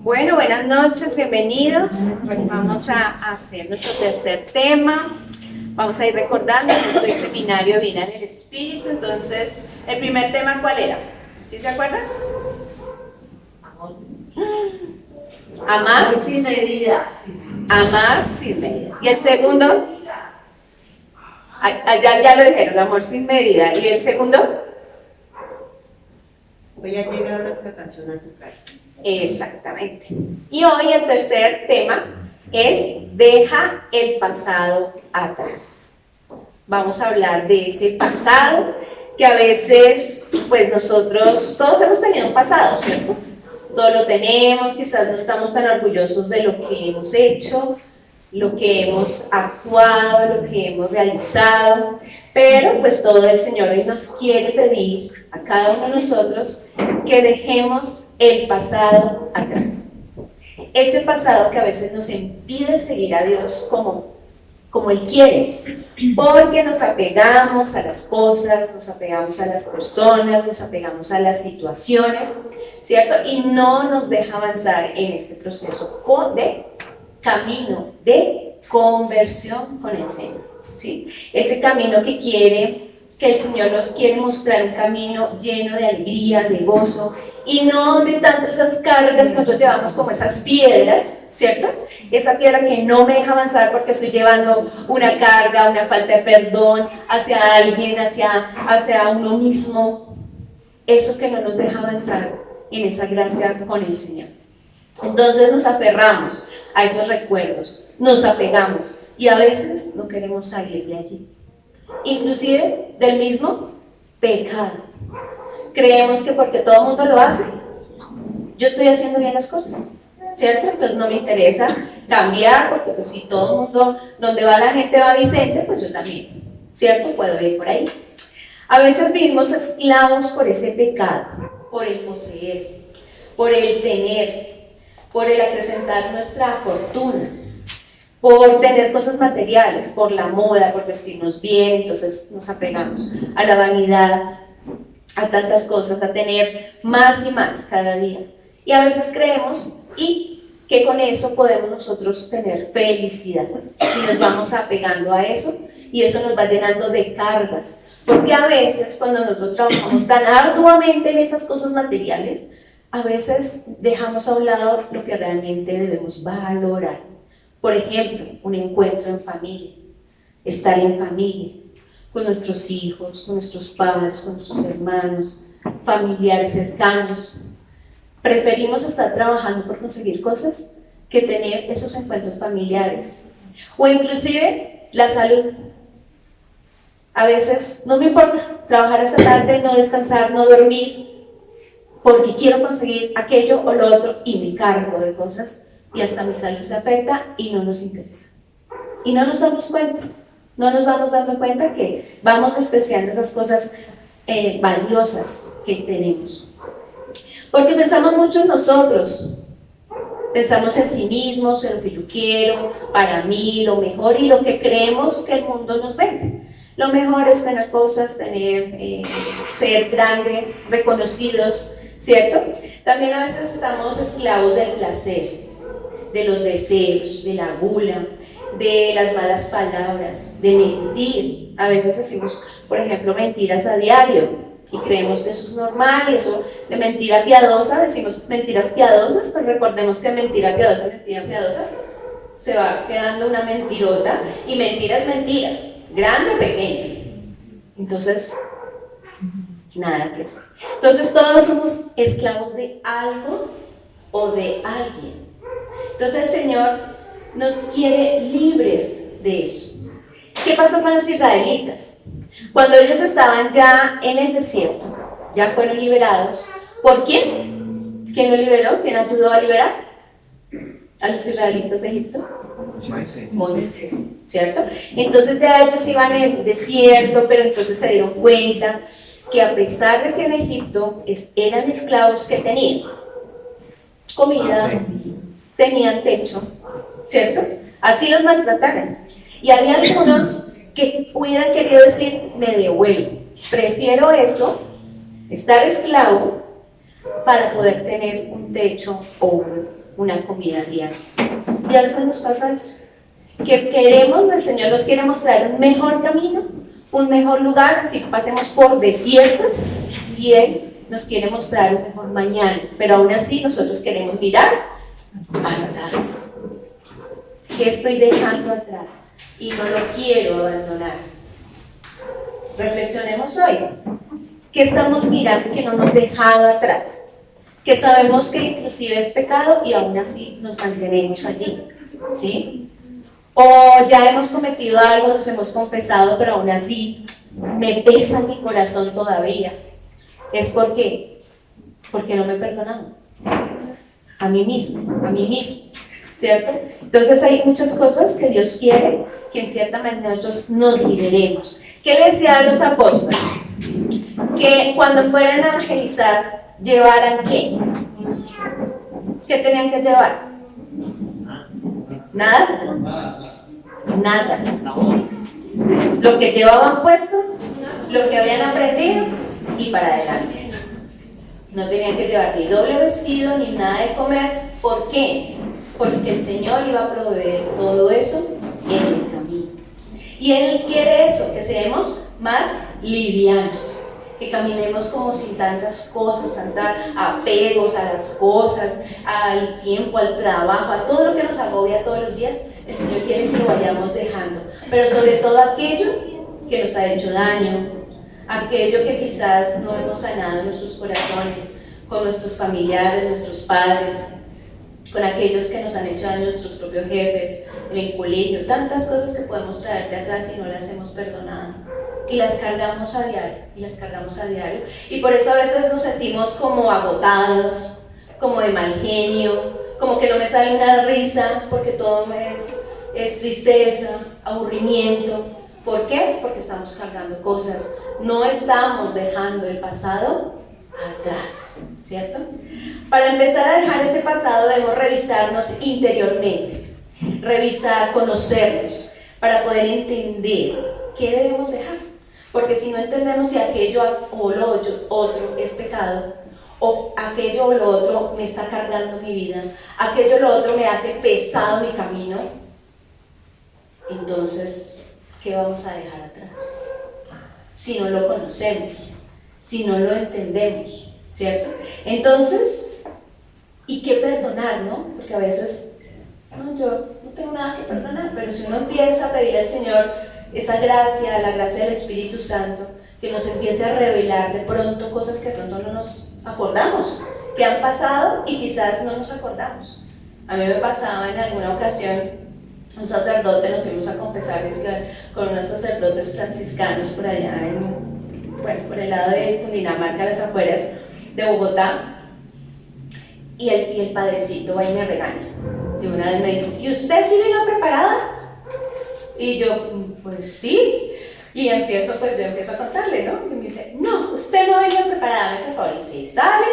Bueno, buenas noches, bienvenidos. Vamos a hacer nuestro tercer tema. Vamos a ir recordando nuestro seminario Vida en el Espíritu. Entonces, el primer tema, ¿cuál era? ¿Sí se acuerdan? Amar sin medida. Amar sin medida. ¿Y el segundo? Ya lo dijeron, amor sin medida. ¿Y el segundo? Voy a llegar a esa canción a tu casa. Exactamente. Y hoy el tercer tema es deja el pasado atrás. Vamos a hablar de ese pasado que a veces, pues nosotros, todos hemos tenido un pasado, ¿cierto? Todos lo tenemos, quizás no estamos tan orgullosos de lo que hemos hecho, lo que hemos actuado, lo que hemos realizado, pero pues todo el Señor hoy nos quiere pedir a cada uno de nosotros que dejemos el pasado atrás. Ese pasado que a veces nos impide seguir a Dios como Él quiere, porque nos apegamos a las cosas, nos apegamos a las personas, nos apegamos a las situaciones, ¿cierto? Y no nos deja avanzar en este proceso de camino de conversión con el Señor, ¿sí? Ese camino que el Señor nos quiere mostrar, un camino lleno de alegría, de gozo, y no de tanto esas cargas que nosotros llevamos como esas piedras, ¿cierto? Esa piedra que no me deja avanzar porque estoy llevando una carga, una falta de perdón hacia alguien, hacia uno mismo, eso que no nos deja avanzar en esa gracia con el Señor. Entonces nos aferramos a esos recuerdos, nos apegamos y a veces no queremos salir de allí, inclusive del mismo pecado. Creemos que porque todo el mundo lo hace, yo estoy haciendo bien las cosas, ¿cierto? Entonces no me interesa cambiar porque pues si todo el mundo, donde va la gente va Vicente, pues yo también, ¿cierto? Puedo ir por ahí. A veces vivimos esclavos por ese pecado, por el poseer, por el tener, por el acrecentar nuestra fortuna, por tener cosas materiales, por la moda, por vestirnos bien. Entonces nos apegamos a la vanidad, a tantas cosas, a tener más y más cada día. Y a veces creemos que con eso podemos nosotros tener felicidad. Y nos vamos apegando a eso y eso nos va llenando de cargas. Porque a veces cuando nosotros trabajamos tan arduamente en esas cosas materiales, a veces dejamos a un lado lo que realmente debemos valorar. Por ejemplo, un encuentro en familia, estar en familia, con nuestros hijos, con nuestros padres, con nuestros hermanos, familiares cercanos. Preferimos estar trabajando por conseguir cosas que tener esos encuentros familiares. O inclusive la salud. A veces no me importa trabajar hasta tarde, no descansar, no dormir, porque quiero conseguir aquello o lo otro y me cargo de cosas y hasta mi salud se afecta y no nos interesa. Y no nos damos cuenta, no nos vamos dando cuenta que vamos despreciando esas cosas valiosas que tenemos. Porque pensamos mucho en nosotros, pensamos en sí mismos, en lo que yo quiero, para mí, lo mejor y lo que creemos que el mundo nos vende. Lo mejor es tener cosas, ser grande, reconocidos, ¿cierto? También a veces estamos esclavos del placer, de los deseos, de la gula, de las malas palabras, de mentir. A veces decimos, por ejemplo, mentiras a diario y creemos que eso es normal, y eso de mentira piadosa, decimos mentiras piadosas, pero recordemos que mentira piadosa, se va quedando una mentirota y mentira es mentira, grande o pequeña. Entonces, nada que hacer. Entonces todos somos esclavos de algo o de alguien. Entonces el Señor nos quiere libres de eso. ¿Qué pasó con los israelitas? Cuando ellos estaban ya en el desierto, ya fueron liberados. ¿Por quién? ¿Quién los liberó? ¿Quién ayudó a liberar a los israelitas de Egipto? Moisés, ¿cierto? Entonces ya ellos iban en el desierto, pero entonces se dieron cuenta que a pesar de que en Egipto eran esclavos, que tenían comida, tenían techo, ¿cierto? Así los maltrataron. Y había algunos que hubieran querido decir, me devuelvo, prefiero eso, estar esclavo, para poder tener un techo o una comida diaria. Y a veces nos pasa eso, que queremos, el Señor nos quiere mostrar un mejor camino, un mejor lugar, así pasemos por desiertos, y Él nos quiere mostrar un mejor mañana, pero aún así nosotros queremos mirar atrás. ¿Qué estoy dejando atrás? Y no lo quiero abandonar. Reflexionemos hoy. ¿Qué estamos mirando que no hemos dejado atrás? Que sabemos que inclusive es pecado y aún así nos mantenemos allí, ¿sí? O ya hemos cometido algo, nos hemos confesado, pero aún así me pesa mi corazón todavía. ¿Es por qué? Porque no me he perdonado. A mí mismo, ¿cierto? Entonces hay muchas cosas que Dios quiere que en cierta manera nosotros nos liberemos. ¿Qué le decía a los apóstoles? Que cuando fueran a evangelizar, ¿llevaran qué? ¿Qué tenían que llevar? ¿Nada? Nada. Lo que llevaban puesto, lo que habían aprendido y para adelante. No tenían que llevar ni doble vestido ni nada de comer. ¿Por qué? Porque el Señor iba a proveer todo eso en el camino. Y Él quiere eso, que seamos más livianos, que caminemos como sin tantas cosas, tantos apegos a las cosas, al tiempo, al trabajo, a todo lo que nos agobia todos los días. El Señor quiere que lo vayamos dejando, pero sobre todo aquello que nos ha hecho daño, aquello que quizás no hemos sanado en nuestros corazones, con nuestros familiares, nuestros padres, con aquellos que nos han hecho daño, nuestros propios jefes, en el colegio, tantas cosas que podemos traer de atrás y no las hemos perdonado. Y las cargamos a diario, y por eso a veces nos sentimos como agotados, como de mal genio, como que no me sale una risa, porque todo es tristeza, aburrimiento. ¿Por qué? Porque estamos cargando cosas, no estamos dejando el pasado atrás, ¿cierto? Para empezar a dejar ese pasado debemos revisarnos interiormente, revisar, conocernos, para poder entender qué debemos dejar. Porque si no entendemos si aquello o lo otro es pecado, o aquello o lo otro me está cargando mi vida, aquello o lo otro me hace pesado mi camino, entonces, ¿qué vamos a dejar atrás? Si no lo conocemos, si no lo entendemos, ¿cierto? Entonces, ¿y qué perdonar, no? Porque a veces, no, yo no tengo nada que perdonar, pero si uno empieza a pedir al Señor esa gracia, la gracia del Espíritu Santo, que nos empiece a revelar de pronto cosas que de pronto no nos acordamos, que han pasado y quizás no nos acordamos. A mí me pasaba en alguna ocasión, un sacerdote, nos fuimos a confesar con unos sacerdotes franciscanos por allá por el lado de Cundinamarca, las afueras de Bogotá, y el padrecito va y me regaña. De una vez me dijo, ¿y usted sí vino preparada? Y yo, pues sí. Y yo empiezo a contarle, ¿no? Y me dice, no, usted no ha venido preparada, me hace favor. Y se sale,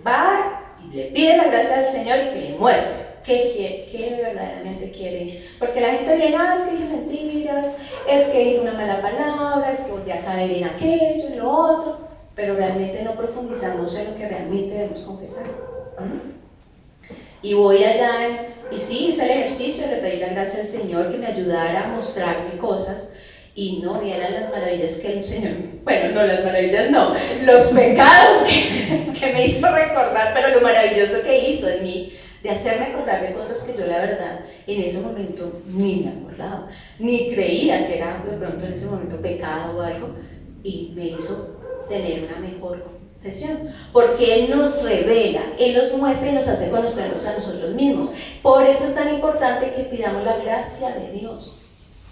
va y le pide la gracia del Señor y que le muestre qué verdaderamente quiere. Porque la gente viene, es que dijo mentiras, es que dijo una mala palabra, es que volví a caer en aquello, en lo otro, pero realmente no profundizamos en lo que realmente debemos confesar. Y voy allá, y sí, hice el ejercicio, le pedí la gracia al Señor que me ayudara a mostrarme cosas, y no vieran las maravillas que el Señor, bueno, no las maravillas, no, los pecados que me hizo recordar, pero lo maravilloso que hizo en mí, de hacerme acordar de cosas que yo la verdad en ese momento ni me acordaba, ni creía que era de pronto en ese momento pecado o algo, y me hizo tener una mejor confesión, porque Él nos revela, Él nos muestra y nos hace conocernos a nosotros mismos. Por eso es tan importante que pidamos la gracia de Dios,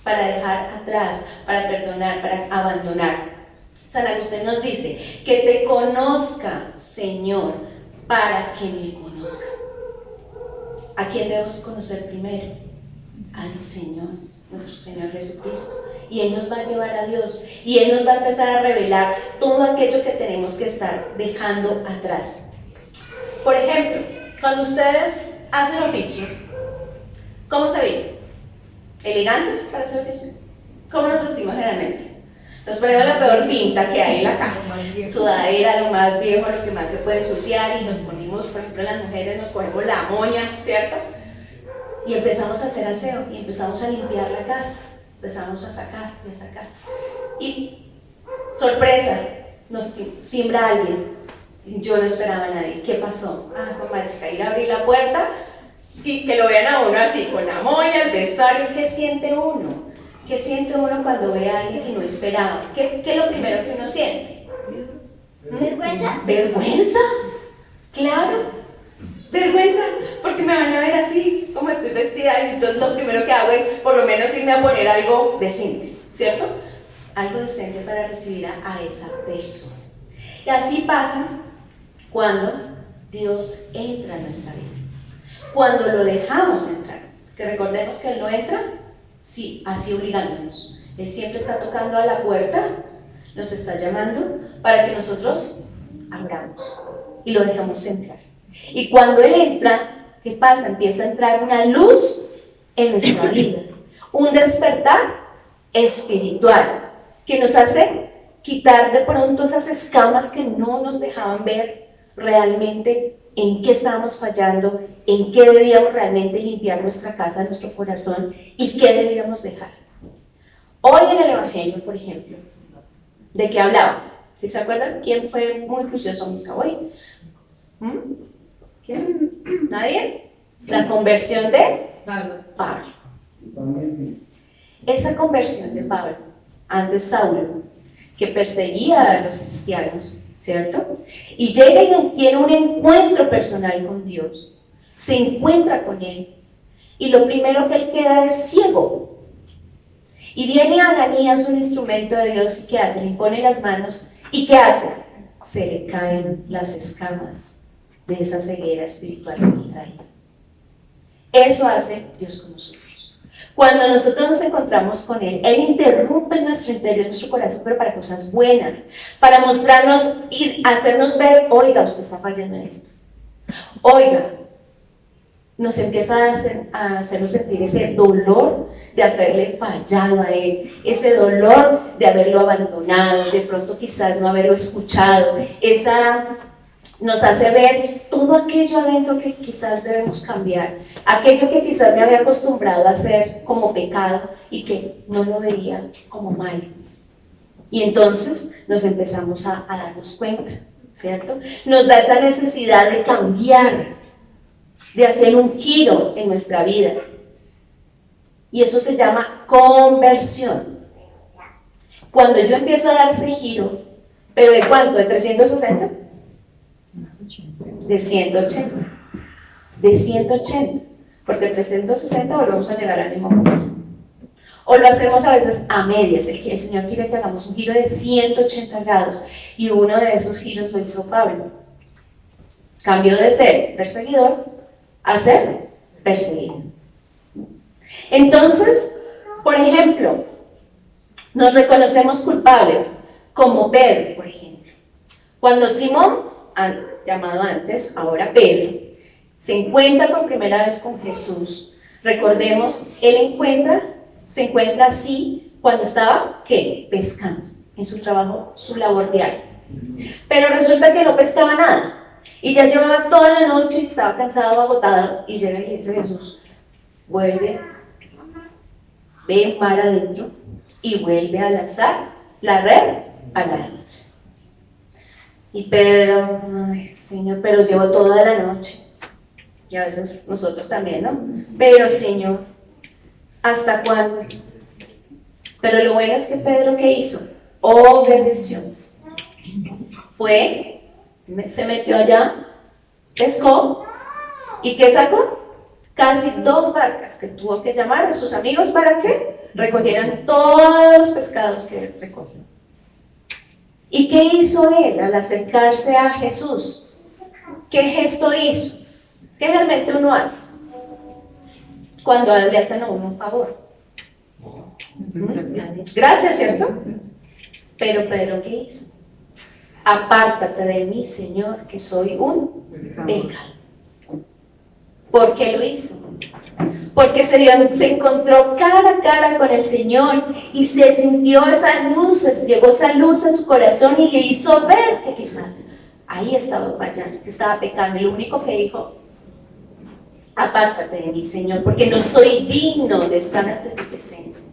para dejar atrás, para perdonar, para abandonar. San Agustín nos dice, que te conozca, Señor, para que me conozca. ¿A quién debemos conocer primero? Al Señor, nuestro Señor Jesucristo. Y Él nos va a llevar a Dios, y Él nos va a empezar a revelar todo aquello que tenemos que estar dejando atrás. Por ejemplo, cuando ustedes hacen oficio, ¿cómo se visten? ¿Elegantes para hacer oficio? ¿Cómo nos vestimos generalmente? Nos ponemos la peor pinta que hay en la casa, sudadera, lo más viejo, lo que más se puede ensuciar, y nos ponemos, por ejemplo, las mujeres nos cogemos la moña, ¿cierto? Y empezamos a hacer aseo, y empezamos a limpiar la casa, empezamos a sacar y a sacar. Y, sorpresa, nos timbra alguien. Yo no esperaba a nadie. ¿Qué pasó? Ah, como chica, ir a abrir la puerta y que lo vean a uno así, con la moña, el vestuario. ¿Qué siente uno? ¿Qué siente uno cuando ve a alguien que no esperaba? ¿Qué es lo primero que uno siente? ¿Vergüenza? ¿Vergüenza? Claro, vergüenza, porque me van a ver así, como estoy vestida, y entonces lo primero que hago es por lo menos irme a poner algo decente, ¿cierto? Algo decente para recibir a esa persona. Y así pasa cuando Dios entra en nuestra vida, cuando lo dejamos entrar, que recordemos que Él no entra, sí, así obligándonos. Él siempre está tocando a la puerta, nos está llamando para que nosotros abramos y lo dejamos entrar. Y cuando Él entra, ¿qué pasa? Empieza a entrar una luz en nuestra vida, un despertar espiritual que nos hace quitar de pronto esas escamas que no nos dejaban ver realmente en qué estábamos fallando, en qué debíamos realmente limpiar nuestra casa, nuestro corazón, y qué debíamos dejar. Hoy en el Evangelio, por ejemplo, ¿de qué hablaba? ¿Sí se acuerdan? ¿Quién fue muy juicioso en misa hoy? ¿Quién? ¿Nadie? La conversión de Pablo. Esa conversión de Pablo, antes Saulo, que perseguía a los cristianos, ¿cierto? Y llega y tiene un encuentro personal con Dios, se encuentra con Él, y lo primero que él queda es ciego. Y viene Ananías, un instrumento de Dios, y ¿qué hace? Le impone las manos, ¿y qué hace? Se le caen las escamas de esa ceguera espiritual que él traía. Eso hace Dios con nosotros. Cuando nosotros nos encontramos con Él, Él interrumpe nuestro interior, nuestro corazón, pero para cosas buenas, para mostrarnos y hacernos ver, oiga, usted está fallando en esto. Oiga, nos empieza a hacernos sentir ese dolor de haberle fallado a Él, ese dolor de haberlo abandonado, de pronto quizás no haberlo escuchado, nos hace ver todo aquello adentro que quizás debemos cambiar, aquello que quizás me había acostumbrado a hacer como pecado y que no lo veía como mal. Y entonces nos empezamos a darnos cuenta, ¿cierto? Nos da esa necesidad de cambiar, de hacer un giro en nuestra vida. Y eso se llama conversión. Cuando yo empiezo a dar ese giro, ¿pero de cuánto? ¿De 360? De 180. De 180. Porque 360 volvemos a llegar al mismo punto. O lo hacemos a veces a medias. El Señor quiere que hagamos un giro de 180 grados. Y uno de esos giros lo hizo Pablo. Cambió de ser perseguidor a ser perseguido. Entonces, por ejemplo, nos reconocemos culpables, como Pedro, por ejemplo. Cuando Simón, llamado antes, ahora Pedro, se encuentra por primera vez con Jesús, recordemos, se encuentra así cuando estaba, ¿qué? Pescando, en su trabajo, su labor diaria. Pero resulta que no pescaba nada. Y ya llevaba toda la noche y estaba cansado, agotado, y llega y le dice Jesús, vuelve, ve mar adentro y vuelve a lanzar la red a la derecha. Y Pedro, ay Señor, pero llevo toda la noche. Y a veces nosotros también, ¿no? Pero Señor, ¿hasta cuándo? Pero lo bueno es que Pedro, ¿qué hizo? Obedeció. Se metió allá, pescó, ¿y qué sacó? Casi 2 barcas que tuvo que llamar a sus amigos para que recogieran todos los pescados que él recogió. ¿Y qué hizo él al acercarse a Jesús? ¿Qué gesto hizo? ¿Qué realmente uno hace cuando le hacen a uno un favor? Gracias, ¿cierto? Pero Pedro, ¿qué hizo? Apártate de mí, Señor, que soy un pecador. ¿Por qué lo hizo? porque se encontró cara a cara con el Señor y se sintió esa luz, llegó esa luz a su corazón y le hizo ver que quizás ahí estaba fallando, que estaba pecando. Y lo único que dijo: apártate de mí, Señor, porque no soy digno de estar ante tu presencia.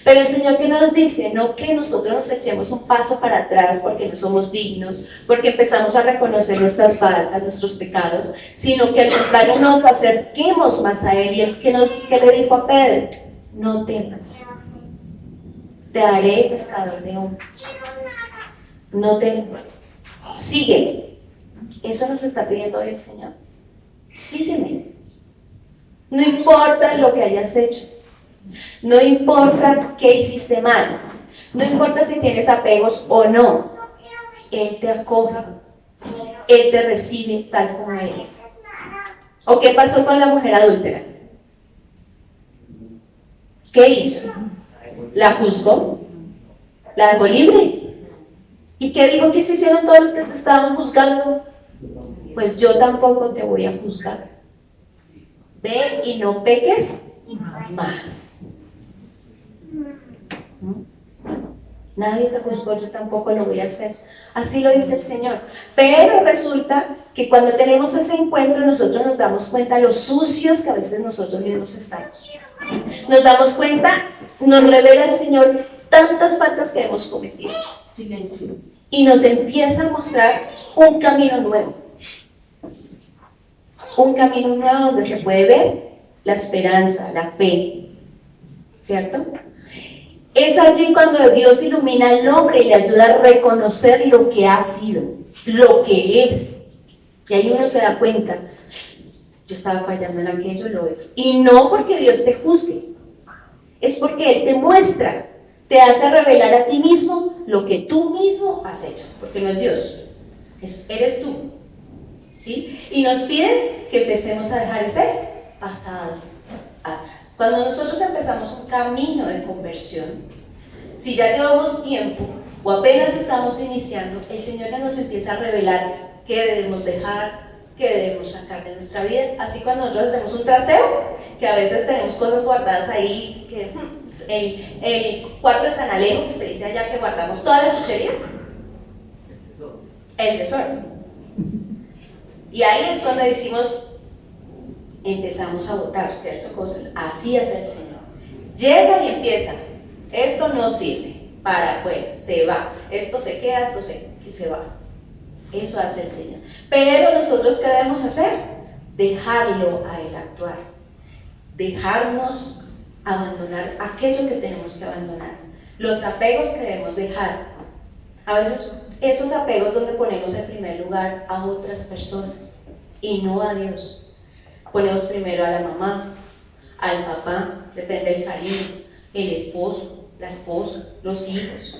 Pero el Señor, que nos dice, no que nosotros nos echemos un paso para atrás porque no somos dignos, porque empezamos a reconocer nuestras faltas, nuestros pecados, sino que al contrario nos acerquemos más a Él. Y Él que le dijo a Pedro: no temas, te haré pescador de hombres. No temas, sígueme. Eso nos está pidiendo hoy el Señor. Sígueme. No importa lo que hayas hecho. No importa qué hiciste mal, no importa si tienes apegos o no, Él te acoge, Él te recibe tal como eres. ¿O qué pasó con la mujer adúltera? ¿Qué hizo? La juzgó, la dejó libre. ¿Y qué dijo que se hicieron todos los que te estaban juzgando? Pues yo tampoco te voy a juzgar. Ve y no peques más. Nadie te juzgó, yo tampoco lo voy a hacer. Así lo dice el Señor. Pero resulta que cuando tenemos ese encuentro, nosotros nos damos cuenta lo sucios que a veces nosotros mismos estamos. Nos damos cuenta, nos revela el Señor tantas faltas que hemos cometido. Y nos empieza a mostrar un camino nuevo. Un camino nuevo donde se puede ver la esperanza, la fe. ¿Cierto? Es allí cuando Dios ilumina al hombre y le ayuda a reconocer lo que ha sido, lo que es. Y ahí uno se da cuenta: yo estaba fallando en aquello y lo otro. Y no porque Dios te juzgue, es porque Él te muestra, te hace revelar a ti mismo lo que tú mismo has hecho, porque no es Dios, eres tú. ¿Sí? Y nos pide que empecemos a dejar ese pasado atrás. Cuando nosotros empezamos un camino de conversión, si ya llevamos tiempo o apenas estamos iniciando, el Señor nos empieza a revelar qué debemos dejar, qué debemos sacar de nuestra vida. Así cuando nosotros hacemos un trasteo, que a veces tenemos cosas guardadas ahí, que el cuarto de San Alejo, que se dice allá que guardamos todas las chucherías, el tesoro. Y ahí es cuando decimos, empezamos a botar ciertas cosas. Así es el Señor. Llega y empieza: esto no sirve, para afuera, se va, esto se queda, y se va. Eso hace el Señor. Pero nosotros, ¿qué debemos hacer? Dejarlo a Él actuar, dejarnos abandonar aquello que tenemos que abandonar, los apegos que debemos dejar. A veces esos apegos donde ponemos en primer lugar a otras personas y no a Dios. Ponemos primero a la mamá, al papá, depende del cariño, el esposo, la esposa, los hijos,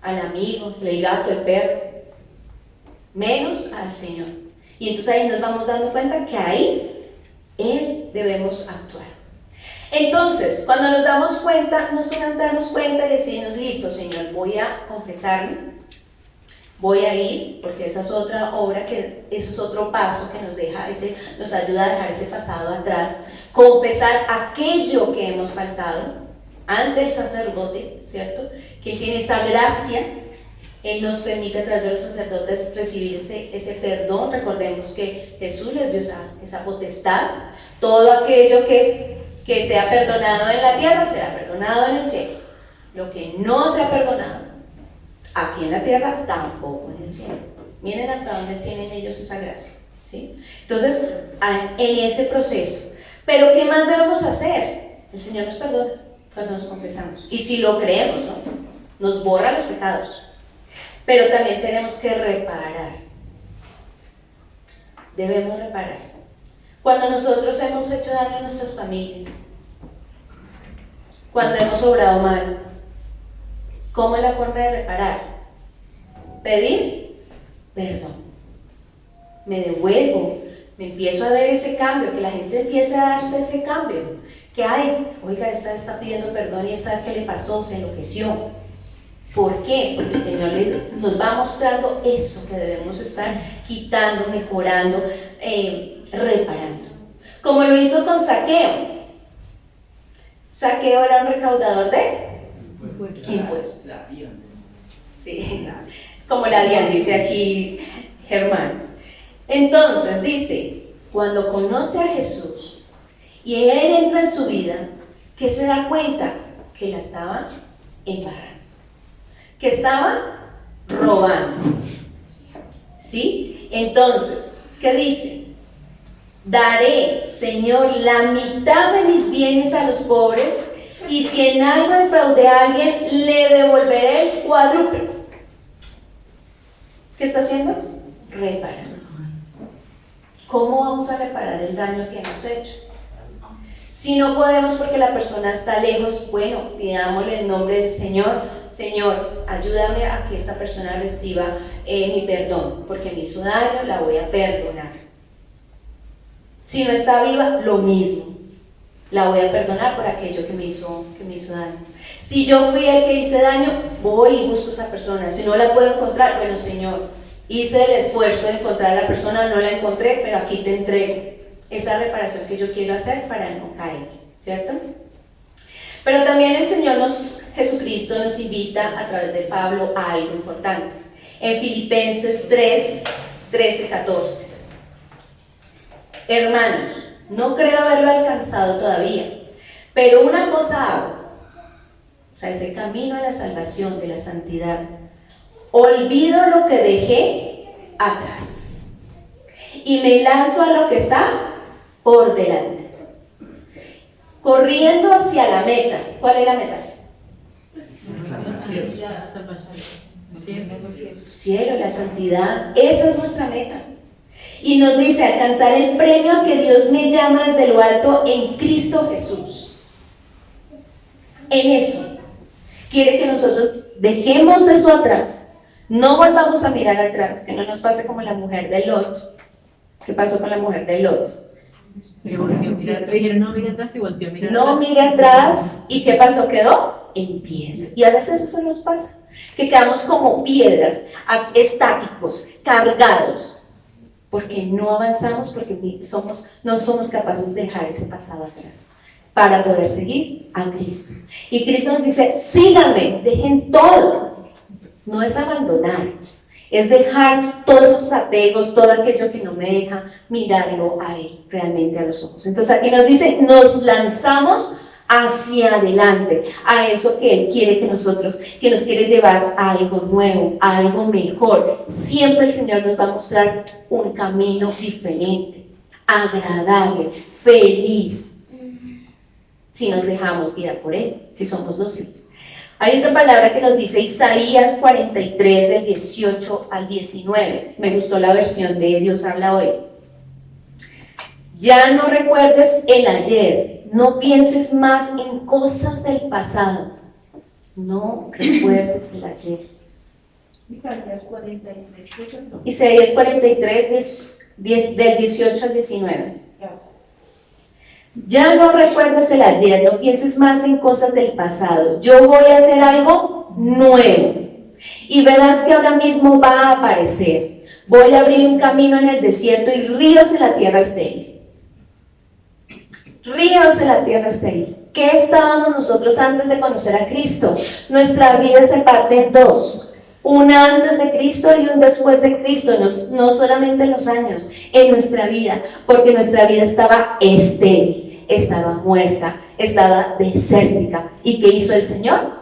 al amigo, el gato, el perro, menos al Señor. Y entonces ahí nos vamos dando cuenta que ahí Él debemos actuar. Entonces, cuando nos damos cuenta, no solamente darnos cuenta y decirnos: listo, Señor, voy a confesarme, voy a ir, porque esa es otra obra, eso es otro paso que nos ayuda a dejar ese pasado atrás. Confesar aquello que hemos faltado ante el sacerdote, ¿cierto? Que Él tiene esa gracia. Él nos permite a través de los sacerdotes recibir ese perdón. Recordemos que Jesús les dio esa potestad. Todo aquello que sea perdonado en la tierra será perdonado en el cielo. Lo que no sea perdonado aquí en la tierra, tampoco en el cielo. Miren hasta dónde tienen ellos esa gracia, ¿sí? Entonces, en ese proceso. Pero ¿qué más debemos hacer? El Señor nos perdona cuando nos confesamos. Y si lo creemos, ¿no? Nos borra los pecados. Pero también tenemos que reparar. Debemos reparar. Cuando nosotros hemos hecho daño a nuestras familias, cuando hemos obrado mal, ¿cómo es la forma de reparar? Pedir perdón. Me devuelvo, me empiezo a ver ese cambio, que la gente empiece a darse ese cambio. Que hay, oiga, esta está pidiendo perdón y esta, ¿qué le pasó? Se enloqueció. ¿Por qué? Porque el Señor nos va mostrando eso que debemos estar quitando, mejorando, reparando. como lo hizo con Zaqueo. Zaqueo era un recaudador de impuestos. Sí, como la DIAN, dice aquí Germán. Entonces dice, cuando conoce a Jesús y Él entra en su vida, ¿qué se da cuenta? Que la estaba embarrando, que estaba robando. ¿Sí? Entonces, ¿qué dice? Daré, Señor, la mitad de mis bienes a los pobres, y si en algo defraudé a alguien, le devolveré el cuádruple. ¿Qué está haciendo? Reparando. ¿Cómo vamos a reparar el daño que hemos hecho? Si no podemos porque la persona está lejos, bueno, pidámosle en nombre del Señor: Señor, ayúdame a que esta persona reciba mi perdón, porque me hizo daño, la voy a perdonar. Si no está viva, lo mismo, la voy a perdonar por aquello que me hizo daño. Si yo fui el que hice daño, voy y busco a esa persona. Si no la puedo encontrar, bueno, Señor, hice el esfuerzo de encontrar a la persona, no la encontré, pero aquí te entrego esa reparación que yo quiero hacer para no caer, ¿cierto? Pero también el Señor Jesucristo nos invita a través de Pablo a algo importante. En Filipenses 3, 13, 14. Hermanos, no creo haberlo alcanzado todavía, pero una cosa hago, o sea, es el camino a la salvación, de la santidad. Olvido lo que dejé atrás y me lanzo a lo que está por delante, corriendo hacia la meta. ¿Cuál es la meta? Cielo, la santidad. Esa es nuestra meta. Y nos dice: alcanzar el premio a que Dios me llama desde lo alto en Cristo Jesús. En eso quiere que nosotros dejemos eso atrás, no volvamos a mirar atrás, que no nos pase como la mujer de Lot. ¿Qué pasó con la mujer de Lot? Le dijeron no mire atrás y volteó a mirar No atrás. mire atrás. ¿Y qué pasó? Quedó en piedra. Y a veces eso nos pasa, que quedamos como piedras, estáticos, cargados, porque no avanzamos, porque no somos capaces de dejar ese pasado atrás para poder seguir a Cristo. Y Cristo nos dice: síganme, dejen todo. No es abandonar, es dejar todos esos apegos, todo aquello que no me deja mirarlo a Él, realmente a los ojos. Entonces aquí nos dice: nos lanzamos hacia adelante, a eso que Él quiere que nos quiere llevar a algo nuevo, a algo mejor. Siempre el Señor nos va a mostrar un camino diferente, agradable, feliz, si nos dejamos guiar por Él, si somos dóciles. Hay otra palabra que nos dice Isaías 43, del 18 al 19. Me gustó la versión de Dios habla hoy. Ya no recuerdes el ayer, no pienses más en cosas del pasado. No recuerdes el ayer. Isaías 43, del 18 al 19. Ya no recuerdes el ayer, no pienses más en cosas del pasado. Yo voy a hacer algo nuevo y verás que ahora mismo va a aparecer. Voy a abrir un camino en el desierto y ríos en la tierra estéril. Ríos en la tierra estéril. ¿Qué estábamos nosotros antes de conocer a Cristo? Nuestra vida se parte en dos: una antes de Cristo y un después de Cristo, no solamente en los años, en nuestra vida, porque nuestra vida estaba estéril, estaba muerta, estaba desértica. ¿Y qué hizo el Señor?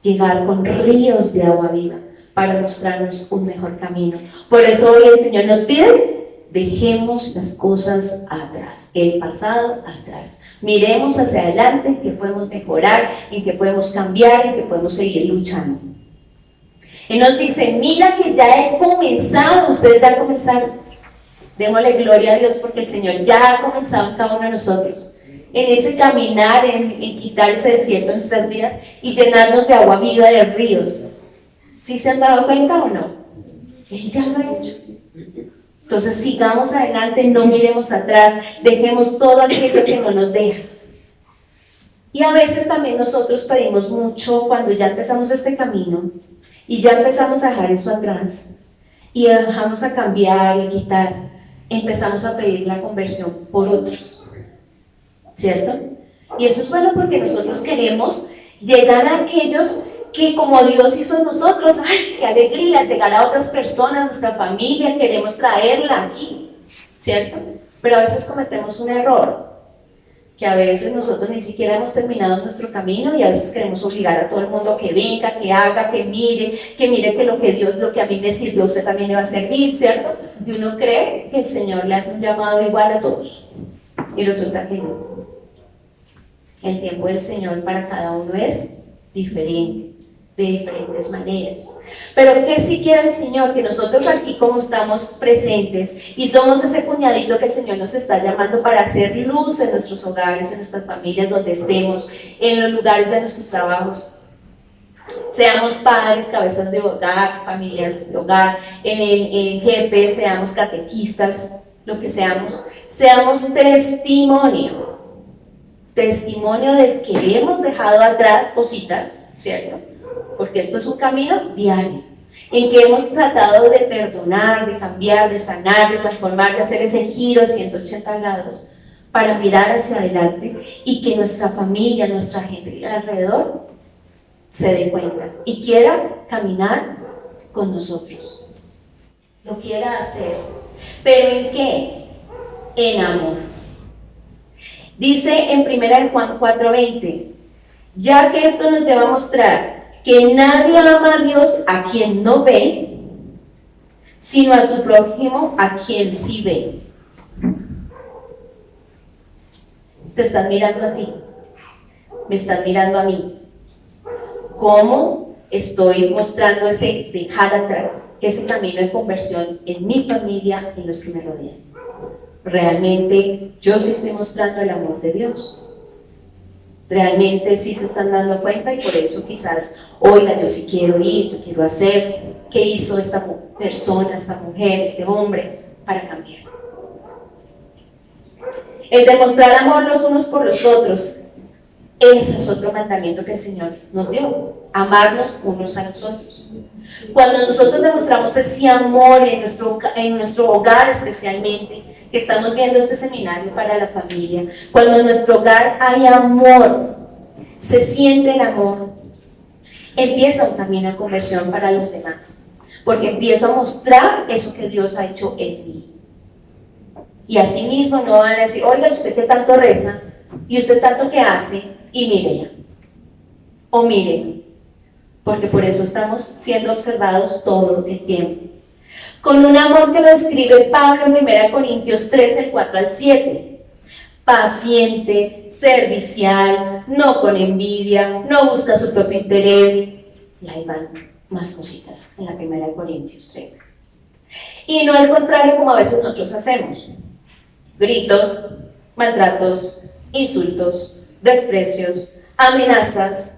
Llegar con ríos de agua viva para mostrarnos un mejor camino. Por eso hoy el Señor nos pide: dejemos las cosas atrás, el pasado atrás. Miremos hacia adelante, en que podemos mejorar, en que podemos cambiar, en que podemos seguir luchando. Y nos dice: mira que ya he comenzado, ustedes ya comenzaron. Démosle gloria a Dios porque el Señor ya ha comenzado en cada uno de nosotros, en ese caminar, en quitar ese desierto de nuestras vidas y llenarnos de agua viva, de ríos. ¿Sí se han dado cuenta o no? Él ya lo ha hecho. Entonces sigamos adelante, no miremos atrás, dejemos todo aquello que no nos deja. Y a veces también nosotros pedimos mucho cuando ya empezamos este camino y ya empezamos a dejar eso atrás y dejamos a cambiar y quitar. empezamos a pedir la conversión por otros, ¿cierto? Y eso es bueno porque nosotros queremos llegar a aquellos que como Dios hizo en nosotros, ¡ay, qué alegría! Llegar a otras personas, nuestra familia, queremos traerla aquí, ¿cierto? Pero a veces cometemos un error, que a veces nosotros ni siquiera hemos terminado nuestro camino y a veces queremos obligar a todo el mundo que venga, que haga, que mire que lo que Dios, lo que a mí me sirvió, a usted también le va a servir, ¿cierto? Y uno cree que el Señor le hace un llamado igual a todos y resulta que no. El tiempo del Señor para cada uno es diferente, de diferentes maneras. Pero ¿qué si quiere el Señor? Que nosotros aquí como estamos presentes y somos ese puñadito que el Señor nos está llamando para hacer luz en nuestros hogares, en nuestras familias, donde estemos, en los lugares de nuestros trabajos. Seamos padres, cabezas de hogar, familias de hogar, en jefes, seamos catequistas, lo que seamos testimonio de que hemos dejado atrás cositas, ¿cierto? Porque esto es un camino diario, en que hemos tratado de perdonar, de cambiar, de sanar, de transformar, de hacer ese giro 180 grados para mirar hacia adelante y que nuestra familia, nuestra gente alrededor se dé cuenta y quiera caminar con nosotros, lo quiera hacer. ¿Pero en qué? En amor. Dice en 1 Juan 4:20, ya que esto nos lleva a mostrar que nadie ama a Dios a quien no ve, sino a su prójimo a quien sí ve. Te están mirando a ti, me están mirando a mí. ¿Cómo estoy mostrando ese dejar atrás, ese camino de conversión en mi familia y en los que me rodean? Realmente yo sí estoy mostrando el amor de Dios. Realmente sí se están dando cuenta y por eso quizás, oiga, yo sí quiero ir, yo quiero hacer. ¿Qué hizo esta persona, esta mujer, este hombre para cambiar? El demostrar amor los unos por los otros, ese es otro mandamiento que el Señor nos dio, amarnos unos a los otros. Cuando nosotros demostramos ese amor en nuestro hogar especialmente, que estamos viendo este seminario para la familia, cuando en nuestro hogar hay amor, se siente el amor, empieza un camino de conversión para los demás, porque empiezo a mostrar eso que Dios ha hecho en mí. Y así mismo no van a decir, oiga, usted que tanto reza, y usted tanto que hace, y mírela, o mírela, porque por eso estamos siendo observados todo el tiempo. Con un amor que lo describe Pablo en 1 Corintios 3, el 4 al 7. Paciente, servicial, no con envidia, no busca su propio interés. Y ahí van más cositas en la 1 Corintios 13. Y no al contrario como a veces nosotros hacemos. Gritos, maltratos, insultos, desprecios, amenazas.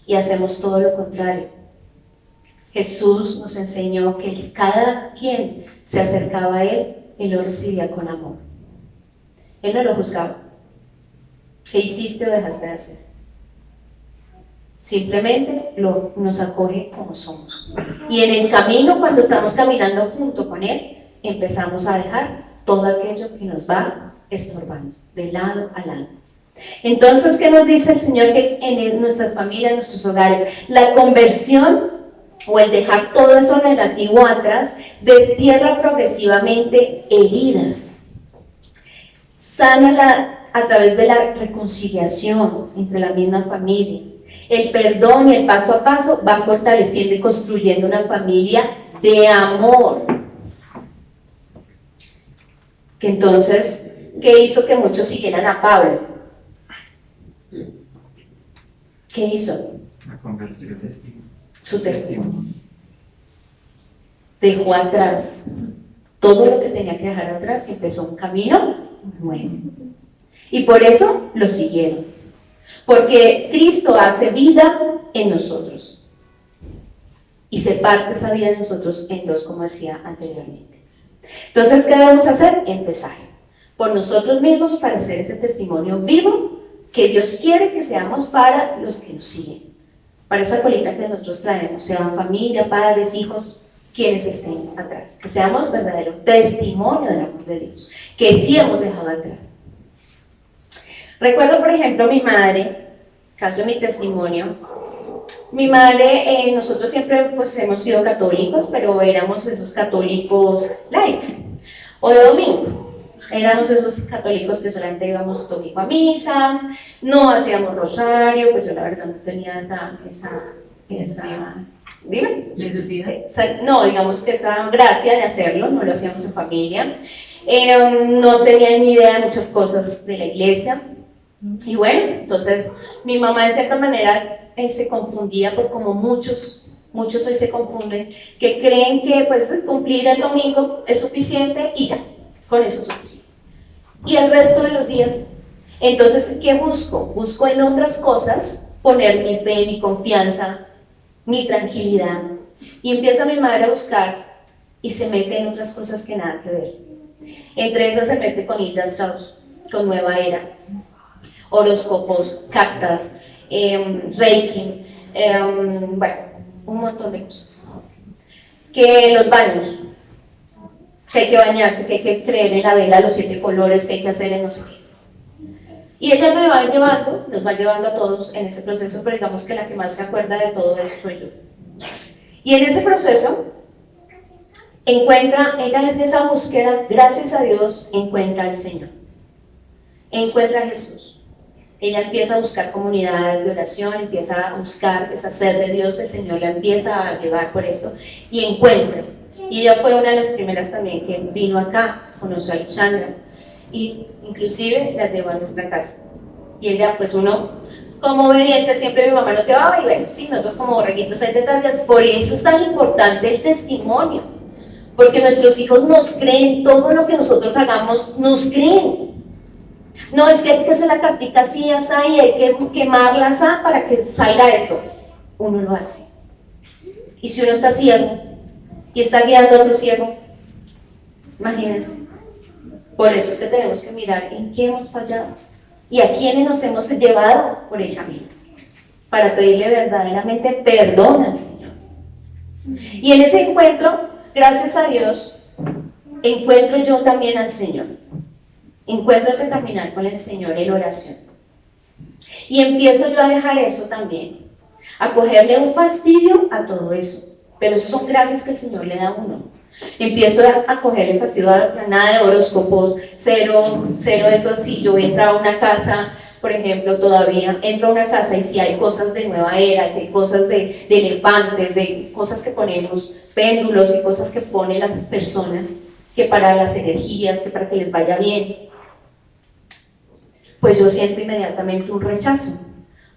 Y hacemos todo lo contrario. Jesús nos enseñó que cada quien se acercaba a Él, Él lo recibía con amor. Él no lo juzgaba. ¿Qué hiciste o dejaste de hacer? Simplemente nos acoge como somos. Y en el camino, cuando estamos caminando junto con Él, empezamos a dejar todo aquello que nos va estorbando, de lado a lado. Entonces, ¿qué nos dice el Señor? Que en nuestras familias, en nuestros hogares, la conversión o el dejar todo eso negativo atrás, destierra progresivamente heridas. Sana a través de la reconciliación entre la misma familia. El perdón y el paso a paso va fortaleciendo y construyendo una familia de amor. Que entonces, ¿qué hizo que muchos siguieran a Pablo? ¿Qué hizo? Su testimonio. Dejó atrás todo lo que tenía que dejar atrás y empezó un camino nuevo. Y por eso lo siguieron. Porque Cristo hace vida en nosotros. Y se parte esa vida de nosotros en dos, como decía anteriormente. Entonces, ¿qué debemos hacer? Empezar por nosotros mismos para hacer ese testimonio vivo que Dios quiere que seamos para los que nos siguen. Para esa colita que nosotros traemos, sean familia, padres, hijos, quienes estén atrás, que seamos verdadero testimonio del amor de Dios, que sí hemos dejado atrás. Recuerdo, por ejemplo, mi madre, caso de mi testimonio, mi madre, nosotros siempre pues hemos sido católicos, pero éramos esos católicos light, o de domingo. Éramos esos católicos que solamente íbamos domingo a misa, no hacíamos rosario, pues yo la verdad no tenía esa dime. Necesidad. No, digamos que esa gracia de hacerlo, no lo hacíamos en familia. No tenía ni idea de muchas cosas de la iglesia. Y bueno, entonces mi mamá de cierta manera se confundía por como muchos hoy se confunden, que creen que pues cumplir el domingo es suficiente y ya, con eso es suficiente. Y el resto de los días, entonces, ¿qué busco? Busco en otras cosas poner mi fe, mi confianza, mi tranquilidad. Y empieza mi madre a buscar y se mete en otras cosas que nada que ver. Entre esas se mete con Hilda Strauss, con Nueva Era, horóscopos, cartas, Reiki, bueno, un montón de cosas. Que los baños, que hay que bañarse, que hay que creer en la vela, los 7 colores, que hay que hacer en no sé qué. Y ella nos va llevando a todos en ese proceso, pero digamos que la que más se acuerda de todo eso soy yo. Y en ese proceso ella en esa búsqueda, gracias a Dios, encuentra al Señor, encuentra a Jesús. Ella empieza a buscar comunidades de oración, empieza a buscar, empieza a hacer de Dios, el Señor la empieza a llevar por esto y encuentra. Y ella fue una de las primeras también que vino acá, conoció a Luxandra y inclusive la llevó a nuestra casa. Y ella, pues uno, como obediente, siempre mi mamá nos llevaba y bueno, sí, nosotros como borreguitos ahí detrás. Por eso es tan importante el testimonio, porque nuestros hijos nos creen, todo lo que nosotros hagamos, nos creen. No es que hay que hacer la cartica así, así, y hay que quemarla así para que salga esto. Uno lo hace. Y si uno está ciego y está guiando a otro ciego, imagínense. Por eso es que tenemos que mirar en qué hemos fallado y a quiénes nos hemos llevado por el camino, para pedirle verdaderamente perdón al Señor. Y en ese encuentro, gracias a Dios, encuentro yo también al Señor. Encuentro ese caminar con el Señor en oración. Y empiezo yo a dejar eso también, a cogerle un fastidio a todo eso. Pero eso son gracias que el Señor le da a uno. Empiezo a cogerle fastidio a nada de horóscopos, cero eso así. Yo entro a una casa, por ejemplo, todavía entro a una casa y si hay cosas de Nueva Era, si hay cosas de elefantes, de cosas que ponemos, péndulos y cosas que ponen las personas, que para las energías, que para que les vaya bien, pues yo siento inmediatamente un rechazo.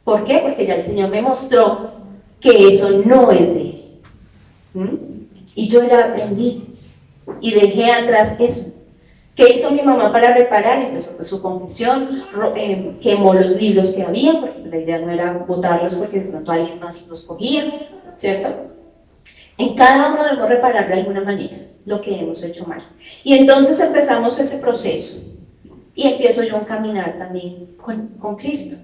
¿Por qué? Porque ya el Señor me mostró que eso no es de Él. Y yo ya aprendí y dejé atrás eso. ¿Qué hizo mi mamá para reparar? Empezó pues, su confesión, quemó los libros que había, porque la idea no era botarlos porque de pronto alguien más los cogía, ¿cierto? En cada uno debemos reparar de alguna manera lo que hemos hecho mal. Y entonces empezamos ese proceso. Y empiezo yo a caminar también con Cristo.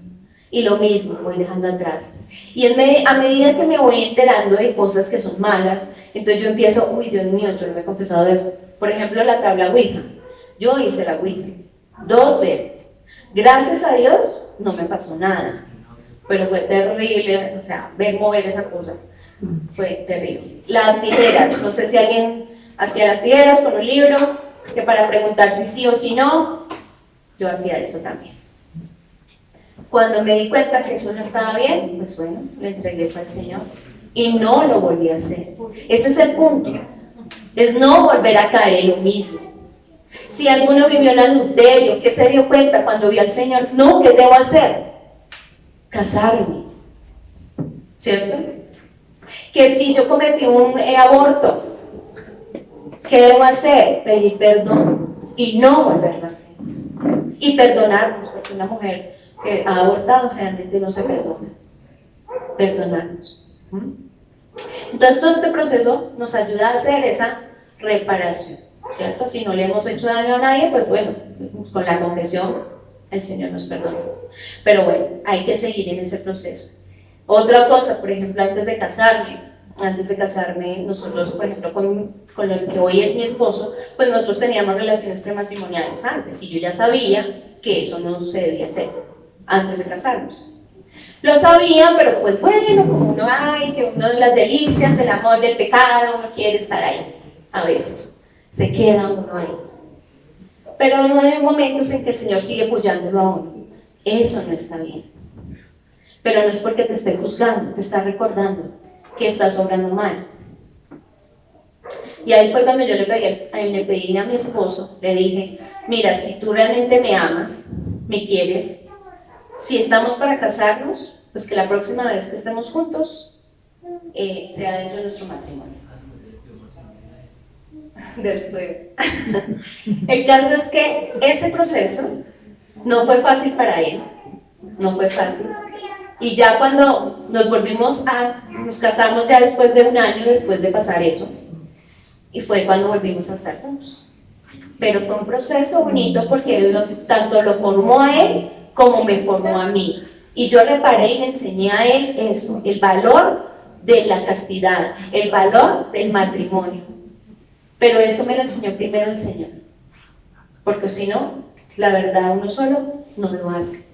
Y lo mismo, voy dejando atrás. Y a medida que me voy enterando de cosas que son malas, entonces yo empiezo, uy, Dios mío, yo no me he confesado de eso. Por ejemplo, la tabla Ouija. Yo hice la Ouija 2 veces. Gracias a Dios, no me pasó nada. Pero fue terrible, o sea, ver mover esa cosa. Fue terrible. Las tijeras, no sé si alguien hacía las tijeras con un libro, que para preguntar si sí o si no, yo hacía eso también. Cuando me di cuenta que eso no estaba bien, pues bueno, le entregué eso al Señor y no lo volví a hacer. Ese es el punto, es no volver a caer en lo mismo. Si alguno vivió el adulterio, ¿qué se dio cuenta cuando vio al Señor? No, ¿qué debo hacer? Casarme, ¿cierto? Que si yo cometí un aborto, ¿qué debo hacer? Pedir perdón y no volverlo a hacer. Y perdonarnos, porque una mujer que ha abortado generalmente no se perdona. Perdonarnos. Entonces todo este proceso nos ayuda a hacer esa reparación, ¿cierto? Si no le hemos hecho daño a nadie, pues bueno, con la confesión el Señor nos perdona. Pero bueno, hay que seguir en ese proceso. Otra cosa, por ejemplo, antes de casarme, antes de casarme, nosotros, por ejemplo, con el que hoy es mi esposo, pues nosotros teníamos relaciones prematrimoniales antes y yo ya sabía que eso no se debía hacer antes de casarnos. Lo sabía, pero pues bueno, como uno hay, que uno de las delicias, del amor, del pecado, uno quiere estar ahí, a veces, se queda uno ahí. Pero hay momentos en que el Señor sigue apoyándolo a uno. Eso no está bien. Pero no es porque te esté juzgando, te está recordando que estás obrando mal. Y ahí fue cuando yo le pedí a mi esposo, le dije, mira, si tú realmente me amas, me quieres, si estamos para casarnos, pues que la próxima vez que estemos juntos sea dentro de nuestro matrimonio. Después. El caso es que ese proceso no fue fácil para él, no fue fácil. Y ya cuando nos casamos ya después de un año después de pasar eso, y fue cuando volvimos a estar juntos. Pero fue un proceso bonito porque él tanto lo formó a él como me formó a mí. Y yo le paré y le enseñé a él eso, el valor de la castidad, el valor del matrimonio. Pero eso me lo enseñó primero el Señor. Porque si no, la verdad uno solo no lo hace.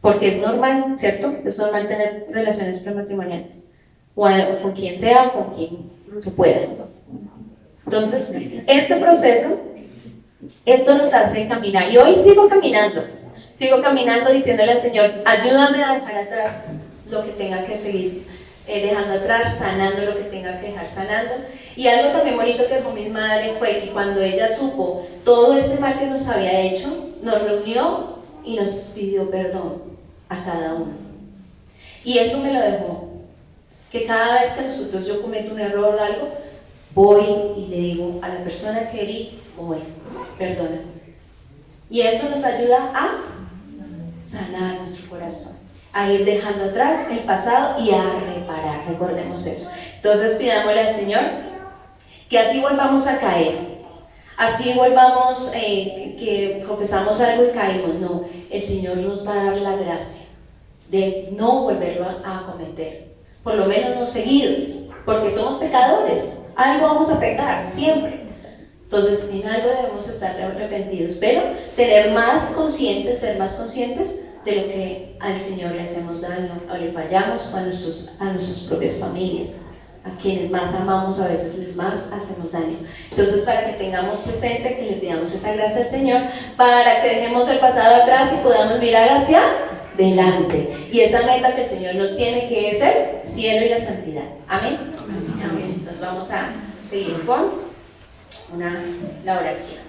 Porque es normal, ¿cierto? Es normal tener relaciones prematrimoniales. O con quien sea o con quien se pueda. Entonces, este proceso, esto nos hace caminar. Y hoy sigo caminando diciéndole al Señor, ayúdame a dejar atrás lo que tenga que seguir dejando atrás, sanando lo que tenga que dejar sanando. Y algo también bonito que dejó mi madre fue que cuando ella supo todo ese mal que nos había hecho, nos reunió y nos pidió perdón a cada uno. Y eso me lo dejó, que cada vez que yo cometo un error o algo, voy y le digo a la persona que herí, perdóname. Y eso nos ayuda a sanar nuestro corazón, a ir dejando atrás el pasado y a reparar, recordemos eso. Entonces pidámosle al Señor que así volvamos a caer, así volvamos, que confesamos algo y caímos, no, el Señor nos va a dar la gracia de no volverlo a cometer, por lo menos no seguido, porque somos pecadores, algo vamos a pecar, siempre. Entonces, en algo debemos estar arrepentidos, pero ser más conscientes de lo que al Señor le hacemos daño o le fallamos o a nuestras propias familias, a quienes más amamos a veces les más hacemos daño. Entonces, para que tengamos presente que le pidamos esa gracia al Señor, para que dejemos el pasado atrás y podamos mirar hacia delante. Y esa meta que el Señor nos tiene, que es el cielo y la santidad. Amén. Amén. Entonces vamos a seguir con la oración.